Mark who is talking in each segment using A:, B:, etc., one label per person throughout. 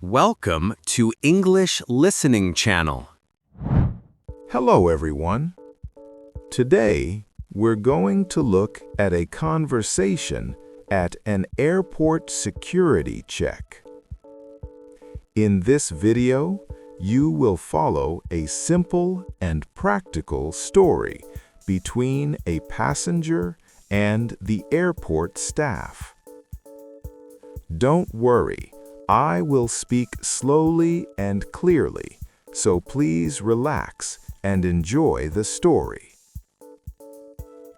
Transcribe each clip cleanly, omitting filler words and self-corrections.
A: Welcome to English Listening Channel.
B: Hello, everyone. Today, we're going to look at a conversation at an airport security check. In this video, you will follow a simple and practical story between a passenger and the airport staff. Don't worry, I will speak slowly and clearly, so please relax and enjoy the story.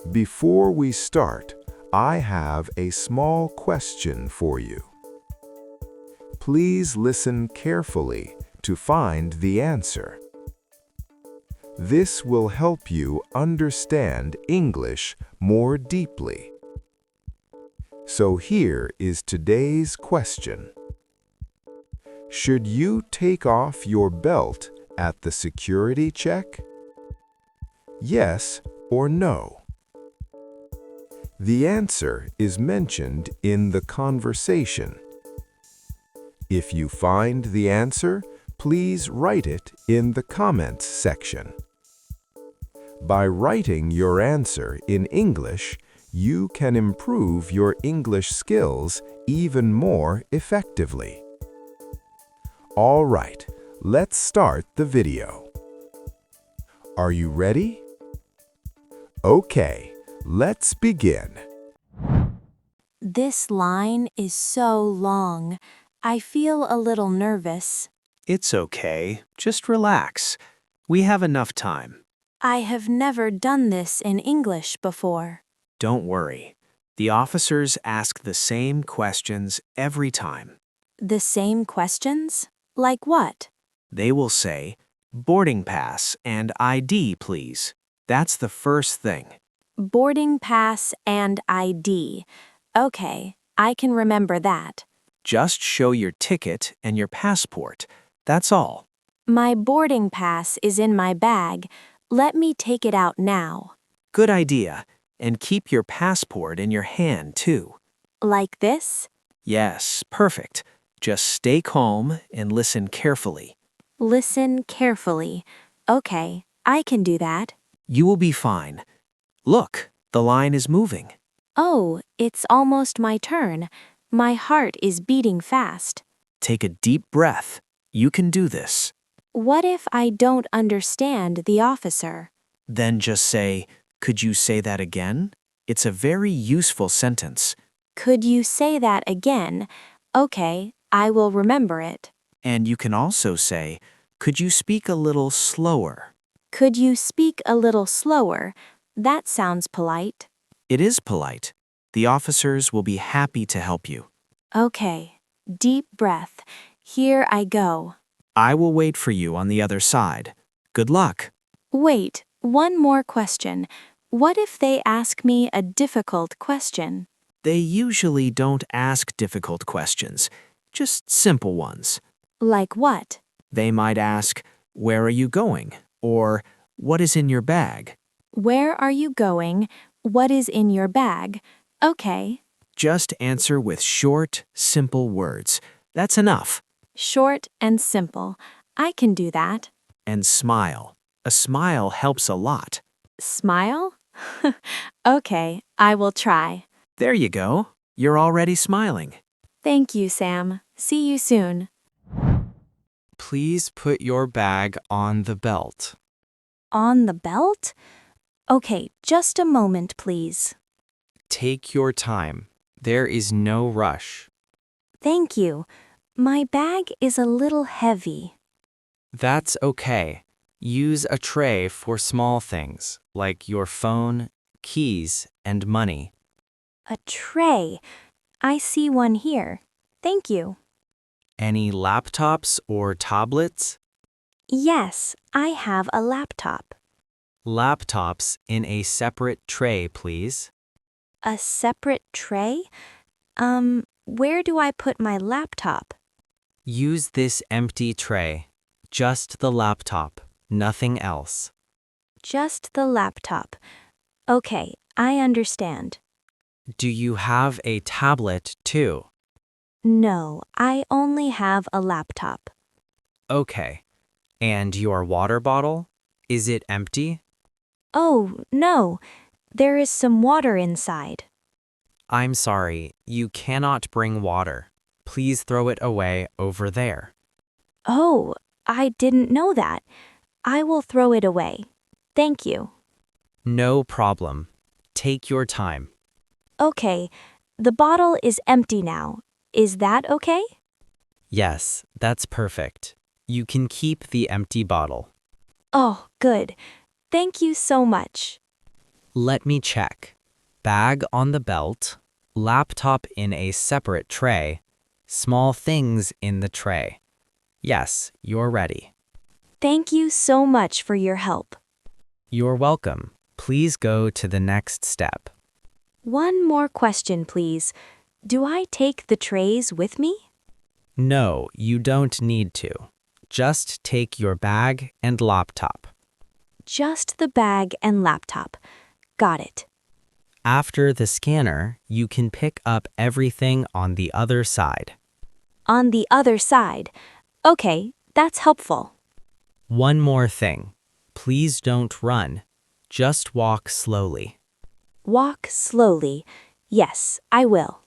B: Before we start, I have a small question for you. Please listen carefully to find the answer. This will help you understand English more deeply. So here is today's question. Should you take off your belt at the security check? Yes or no? The answer is mentioned in the conversation. If you find the answer, please write it in the comments section. By writing your answer in English, you can improve your English skills even more effectively. All right, let's start the video. Are you ready? Okay, let's begin.
C: This line is so long. I feel a little nervous.
D: It's okay. Just relax. We have enough time.
C: I have never done this in English before.
D: Don't worry. The officers ask the same questions every time.
C: The same questions? Like what?
D: They will say, boarding pass and ID, please. That's the first thing.
C: Boarding pass and ID. Okay, I can remember that.
D: Just show your ticket and your passport. That's all.
C: My boarding pass is in my bag. Let me take it out now.
D: Good idea. And keep your passport in your hand, too.
C: Like this?
D: Yes, perfect. Just stay calm and listen carefully.
C: Listen carefully. Okay, I can do that.
D: You will be fine. Look, the line is moving.
C: Oh, it's almost my turn. My heart is beating fast.
D: Take a deep breath. You can do this.
C: What if I don't understand the officer?
D: Then just say, could you say that again? It's a very useful sentence.
C: Could you say that again? Okay, I will remember it.
D: And you can also say, could you speak a little slower?
C: Could you speak a little slower? That sounds polite.
D: It is polite. The officers will be happy to help you.
C: Okay, deep breath. Here I go.
D: I will wait for you on the other side. Good luck.
C: Wait, one more question. What if they ask me a difficult question?
D: They usually don't ask difficult questions, just simple ones.
C: Like what?
D: They might ask, where are you going? Or, what is in your bag?
C: Where are you going? What is in your bag? Okay.
D: Just answer with short, simple words. That's enough.
C: Short and simple. I can do that.
D: And smile. A smile helps a lot.
C: Smile? Okay, I will try.
D: There you go. You're already smiling.
C: Thank you, Sam. See you soon.
E: Please put your bag on the belt.
C: On the belt? Okay, just a moment, please.
E: Take your time. There is no rush.
C: Thank you. My bag is a little heavy.
E: That's okay. Use a tray for small things, like your phone, keys, and money.
C: A tray. I see one here. Thank you.
E: Any laptops or tablets?
C: Yes, I have a laptop.
E: Laptops in a separate tray, please.
C: A separate tray? Where do I put my laptop?
E: Use this empty tray. Just the laptop, nothing else.
C: Just the laptop. Okay, I understand.
E: Do you have a tablet too?
C: No, I only have a laptop.
E: Okay. And your water bottle? Is it empty?
C: Oh, no, there is some water inside.
E: I'm sorry, you cannot bring water. Please throw it away over there.
C: Oh, I didn't know that. I will throw it away. Thank you.
E: No problem. Take your time.
C: Okay, the bottle is empty now. Is that okay?
E: Yes, that's perfect. You can keep the empty bottle.
C: Oh, good. Thank you so much.
E: Let me check. Bag on the belt, laptop in a separate tray, small things in the tray. Yes, you're ready.
C: Thank you so much for your help.
E: You're welcome. Please go to the next step.
C: One more question, please. Do I take the trays with me?
E: No, you don't need to. Just take your bag and laptop.
C: Just the bag and laptop. Got it.
E: After the scanner, you can pick up everything on the other side.
C: On the other side. Okay, that's helpful.
E: One more thing. Please don't run. Just walk slowly.
C: Walk slowly. Yes, I will.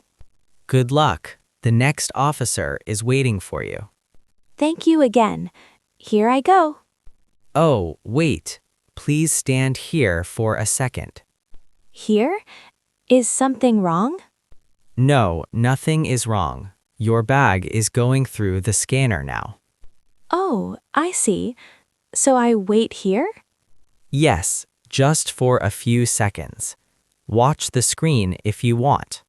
E: Good luck. The next officer is waiting for you.
C: Thank you again. Here I go.
E: Oh, wait. Please stand here for a second.
C: Here? Is something wrong?
E: No, nothing is wrong. Your bag is going through the scanner now.
C: Oh, I see. So I wait here?
E: Yes, just for a few seconds. Watch the screen if you want.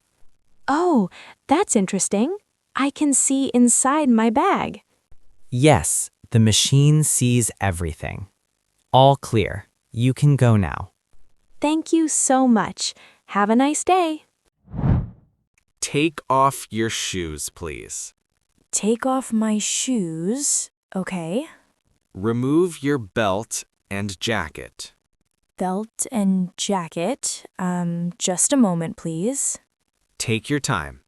C: Oh, that's interesting. I can see inside my bag.
E: Yes, the machine sees everything. All clear. You can go now.
C: Thank you so much. Have a nice day.
A: Take off your shoes, please.
C: Take off my shoes. Okay.
A: Remove your belt and jacket.
C: Belt and jacket. Just a moment, please.
A: Take your time.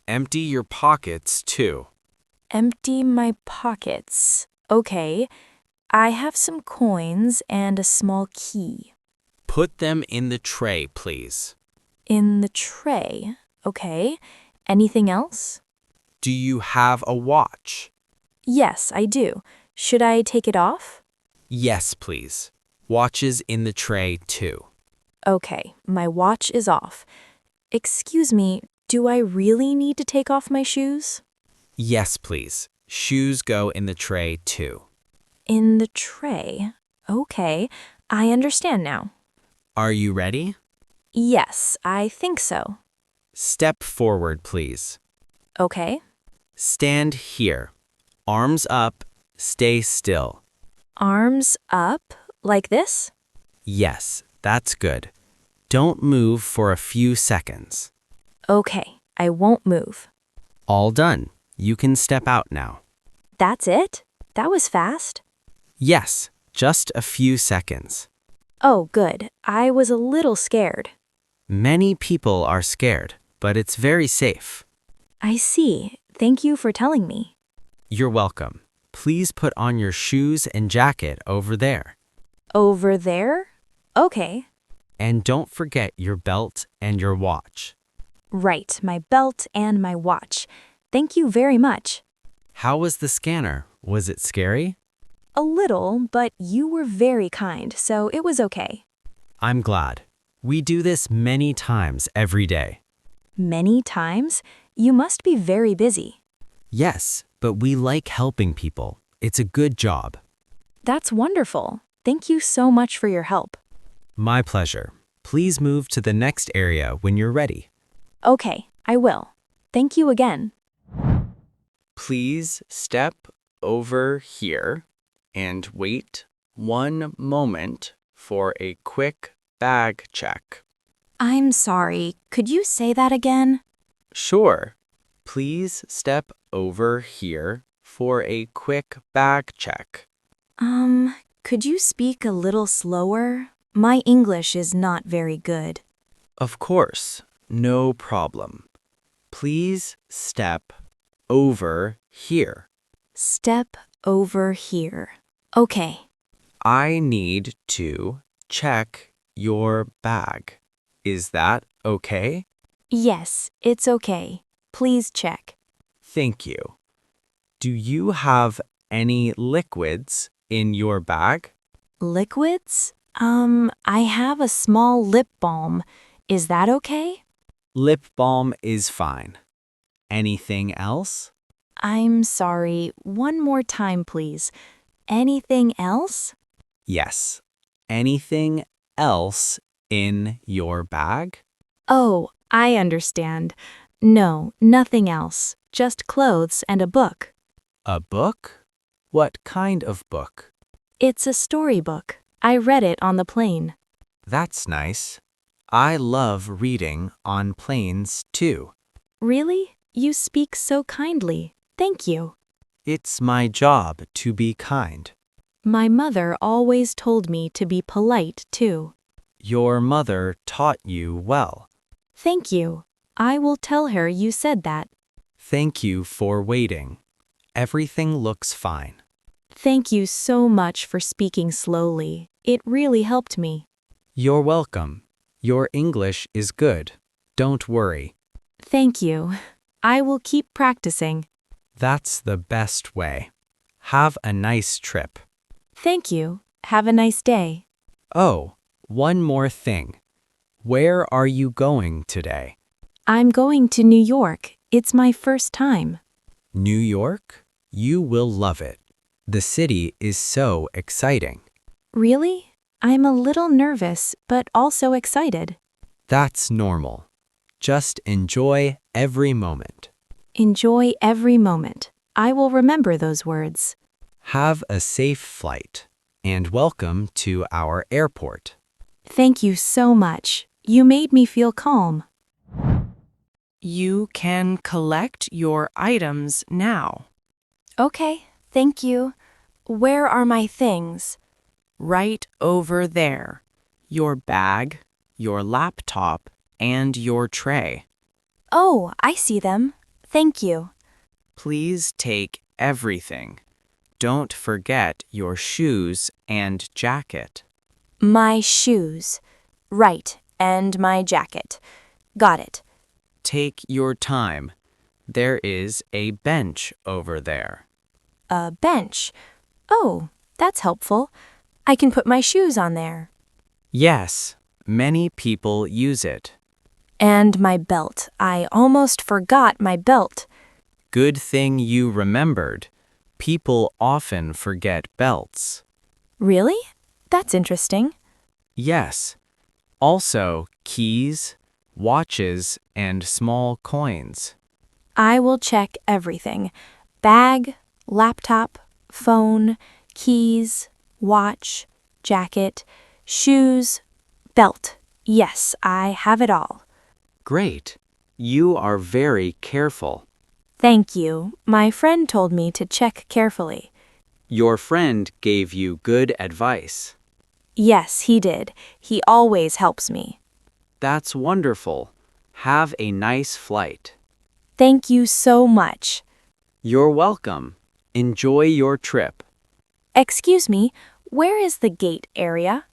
A: Empty your pockets, too.
C: Empty my pockets. Okay. I have some coins and a small key.
A: Put them in the tray, please.
C: In the tray. Okay. Anything else?
A: Do you have a watch?
C: Yes, I do. Should I take it off?
A: Yes, please. Watches in the tray, too.
C: Okay, my watch is off. Excuse me, do I really need to take off my shoes?
A: Yes, please. Shoes go in the tray, too.
C: In the tray. Okay, I understand now.
A: Are you ready?
C: Yes, I think so.
A: Step forward, please.
C: Okay.
A: Stand here. Arms up. Stay still.
C: Arms up, like this?
A: Yes, that's good. Don't move for a few seconds.
C: Okay, I won't move.
A: All done. You can step out now.
C: That's it? That was fast.
A: Yes, just a few seconds.
C: Oh, good. I was a little scared.
A: Many people are scared, but it's very safe.
C: I see. Thank you for telling me.
A: You're welcome. Please put on your shoes and jacket over there.
C: Over there? Okay.
A: And don't forget your belt and your watch.
C: Right, my belt and my watch. Thank you very much.
A: How was the scanner? Was it scary?
C: A little, but you were very kind, so it was okay.
A: I'm glad. We do this many times every day.
C: Many times? You must be very busy.
A: Yes, but we like helping people. It's a good job.
C: That's wonderful. Thank you so much for your help.
A: My pleasure. Please move to the next area when you're ready.
C: Okay, I will. Thank you again.
A: Please step over here and wait 1 moment for a quick bag check.
C: I'm sorry, could you say that again?
A: Sure. Please step over here for a quick bag check.
C: Could you speak a little slower? My English is not very good.
A: Of course, no problem. Please step over here.
C: Step over here. Okay.
A: I need to check your bag. Is that okay?
C: Yes, it's okay. Please check.
A: Thank you. Do you have any liquids in your bag?
C: Liquids? I have a small lip balm. Is that okay?
A: Lip balm is fine. Anything else?
C: I'm sorry. One more time, please. Anything else?
A: Yes. Anything else in your bag?
C: Oh, I understand. No, nothing else. Just clothes and a book.
A: A book? What kind of book?
C: It's a storybook. I read it on the plane.
A: That's nice. I love reading on planes too.
C: Really? You speak so kindly. Thank you.
A: It's my job to be kind.
C: My mother always told me to be polite, too.
A: Your mother taught you well.
C: Thank you. I will tell her you said that.
A: Thank you for waiting. Everything looks fine.
C: Thank you so much for speaking slowly. It really helped me.
A: You're welcome. Your English is good. Don't worry.
C: Thank you. I will keep practicing.
A: That's the best way. Have a nice trip.
C: Thank you. Have a nice day.
A: Oh, one more thing. Where are you going today?
C: I'm going to New York. It's my first time.
A: New York? You will love it. The city is so exciting.
C: Really? I'm a little nervous, but also excited.
A: That's normal. Just enjoy every moment.
C: Enjoy every moment. I will remember those words.
A: Have a safe flight, and welcome to our airport.
C: Thank you so much. You made me feel calm.
F: You can collect your items now.
C: Okay, thank you. Where are my things?
F: Right over there. Your bag, your laptop, and your tray.
C: Oh, I see them. Thank you.
F: Please take everything. Don't forget your shoes and jacket.
C: My shoes. Right, and my jacket. Got it.
F: Take your time. There is a bench over there.
C: A bench. Oh, that's helpful. I can put my shoes on there.
F: Yes, many people use it.
C: And my belt. I almost forgot my belt.
F: Good thing you remembered. People often forget belts.
C: Really? That's interesting.
F: Yes. Also, keys, watches, and small coins.
C: I will check everything. Bag, laptop, phone, keys, watch, jacket, shoes, belt. Yes, I have it all.
F: Great. You are very careful.
C: Thank you. My friend told me to check carefully.
F: Your friend gave you good advice.
C: Yes, he did. He always helps me.
F: That's wonderful. Have a nice flight.
C: Thank you so much.
F: You're welcome. Enjoy your trip.
C: Excuse me, where is the gate area?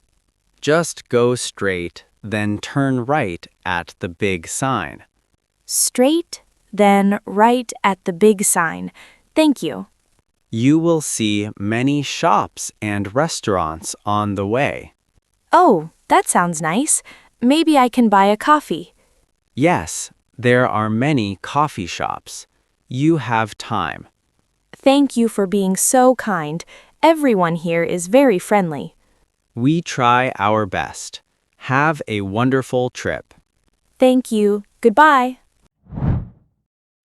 F: Just go straight, then turn right at the big sign.
C: Straight, then right at the big sign. Thank you.
F: You will see many shops and restaurants on the way.
C: Oh, that sounds nice. Maybe I can buy a coffee.
F: Yes, there are many coffee shops. You have time.
C: Thank you for being so kind. Everyone here is very friendly.
F: We try our best. Have a wonderful trip.
C: Thank you. Goodbye.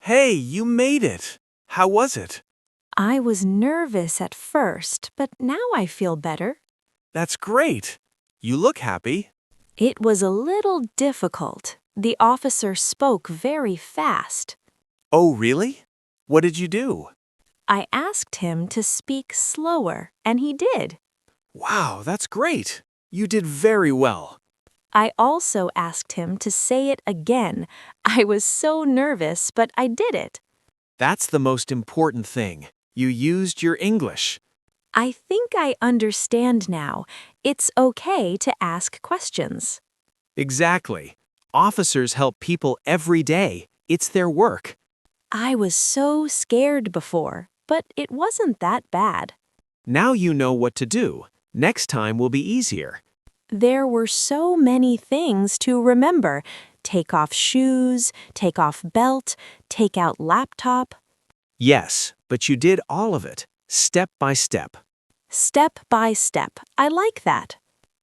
G: Hey, you made it. How was it?
C: I was nervous at first, but now I feel better.
G: That's great. You look happy.
C: It was a little difficult. The officer spoke very fast.
G: Oh, really? What did you do?
C: I asked him to speak slower, and he did.
G: Wow, that's great. You did very well.
C: I also asked him to say it again. I was so nervous, but I did it.
G: That's the most important thing. You used your English.
C: I think I understand now. It's okay to ask questions.
G: Exactly. Officers help people every day. It's their work.
C: I was so scared before, but it wasn't that bad.
G: Now you know what to do. Next time will be easier.
C: There were so many things to remember. Take off shoes, take off belt, take out laptop.
G: Yes, but you did all of it, step by step.
C: Step by step. I like that.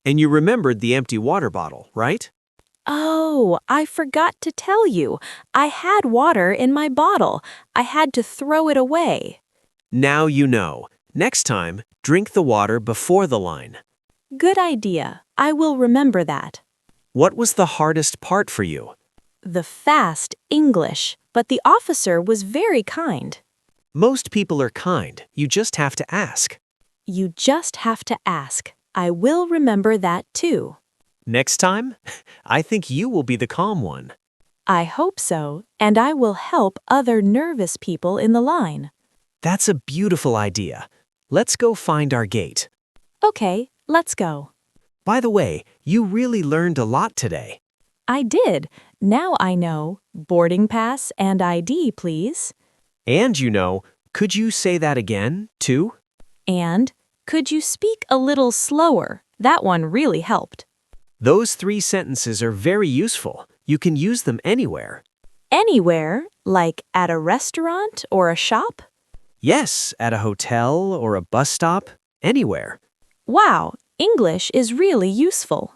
G: And you remembered the empty water bottle, right?
C: Oh, I forgot to tell you. I had water in my bottle. I had to throw it away.
G: Now you know. Next time, drink the water before the line.
C: Good idea. I will remember that.
G: What was the hardest part for you?
C: The fast English, but the officer was very kind.
G: Most people are kind. You just have to ask.
C: You just have to ask. I will remember that too.
G: Next time, I think you will be the calm one.
C: I hope so, and I will help other nervous people in the line.
G: That's a beautiful idea. Let's go find our gate.
C: Okay, let's go.
G: By the way, you really learned a lot today.
C: I did. Now I know. Boarding pass and ID, please.
G: And you know, could you say that again, too?
C: And, could you speak a little slower? That one really helped.
G: Those 3 sentences are very useful. You can use them anywhere.
C: Anywhere, like at a restaurant or a shop?
G: Yes, at a hotel or a bus stop, anywhere.
C: Wow, English is really useful.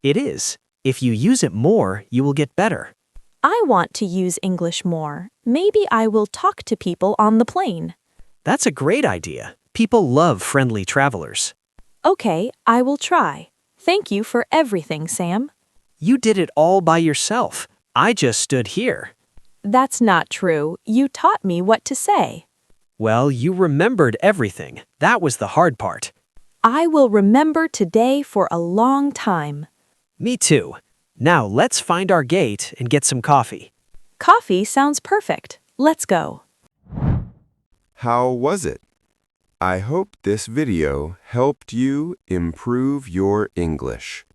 G: It is. If you use it more, you will get better.
C: I want to use English more. Maybe I will talk to people on the plane.
G: That's a great idea. People love friendly travelers.
C: Okay, I will try. Thank you for everything, Sam.
G: You did it all by yourself. I just stood here.
C: That's not true. You taught me what to say.
G: Well, you remembered everything. That was the hard part.
C: I will remember today for a long time.
G: Me too. Now let's find our gate and get some coffee.
C: Coffee sounds perfect. Let's go.
B: How was it? I hope this video helped you improve your English.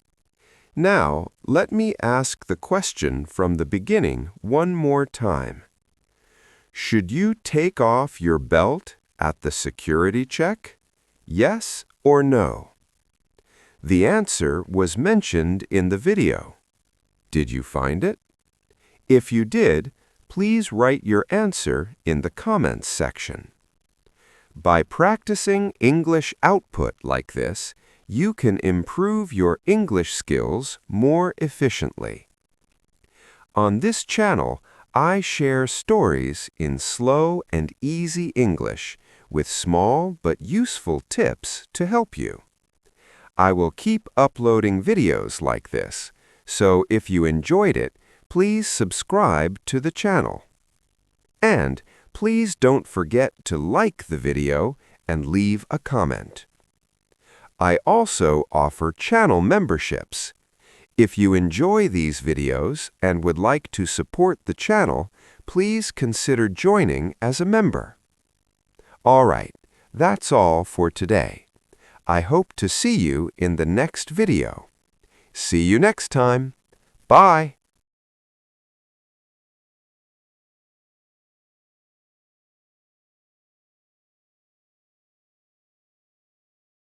B: Now, let me ask the question from the beginning one more time. Should you take off your belt at the security check? Yes or no? The answer was mentioned in the video. Did you find it? If you did, please write your answer in the comments section. By practicing English output like this, you can improve your English skills more efficiently. On this channel, I share stories in slow and easy English with small but useful tips to help you. I will keep uploading videos like this, so if you enjoyed it, please subscribe to the channel. And please don't forget to like the video and leave a comment. I also offer channel memberships. If you enjoy these videos and would like to support the channel, please consider joining as a member. All right, that's all for today. I hope to see you in the next video. See you next time. Bye.